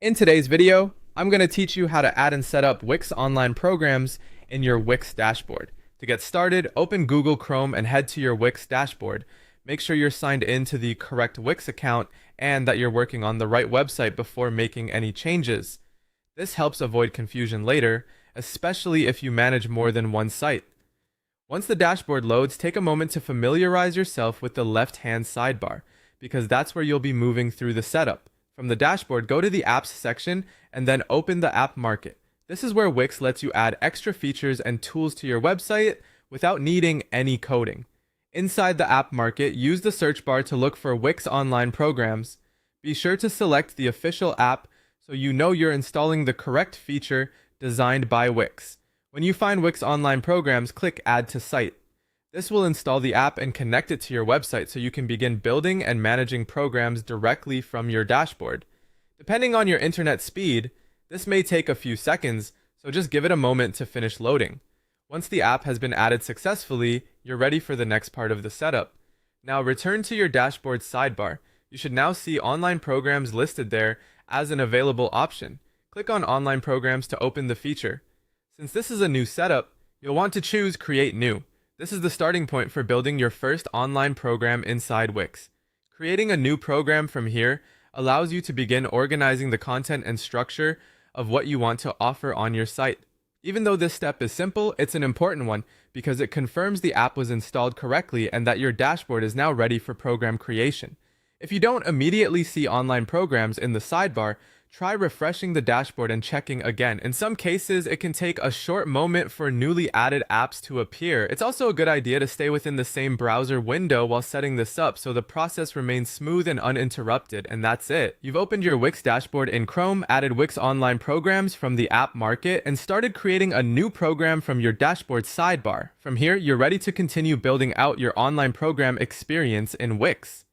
In today's video, I'm going to teach you how to add and set up Wix online programs in your Wix dashboard. To get started, open Google Chrome and head to your Wix dashboard. Make sure you're signed in to the correct Wix account and that you're working on the right website before making any changes. This helps avoid confusion later, especially if you manage more than one site. Once the dashboard loads, take a moment to familiarize yourself with the left-hand sidebar, because that's where you'll be moving through the setup. From the dashboard, go to the Apps section and then open the App Market. This is where Wix lets you add extra features and tools to your website without needing any coding. Inside the App Market, use the search bar to look for Wix online programs. Be sure to select the official app so you know you're installing the correct feature designed by Wix. When you find Wix online programs, click Add to Site. This will install the app and connect it to your website so you can begin building and managing programs directly from your dashboard. Depending on your internet speed, this may take a few seconds, so just give it a moment to finish loading. Once the app has been added successfully, you're ready for the next part of the setup. Now return to your dashboard sidebar. You should now see online programs listed there as an available option. Click on Online Programs to open the feature. Since this is a new setup, you'll want to choose Create New. This is the starting point for building your first online program inside Wix. Creating a new program from here allows you to begin organizing the content and structure of what you want to offer on your site. Even though this step is simple, it's an important one because it confirms the app was installed correctly and that your dashboard is now ready for program creation. If you don't immediately see online programs in the sidebar, try refreshing the dashboard and checking again. In some cases, it can take a short moment for newly added apps to appear. It's also a good idea to stay within the same browser window while setting this up so the process remains smooth and uninterrupted, and that's it. You've opened your Wix dashboard in Chrome, added Wix online programs from the App Market, and started creating a new program from your dashboard sidebar. From here, you're ready to continue building out your online program experience in Wix.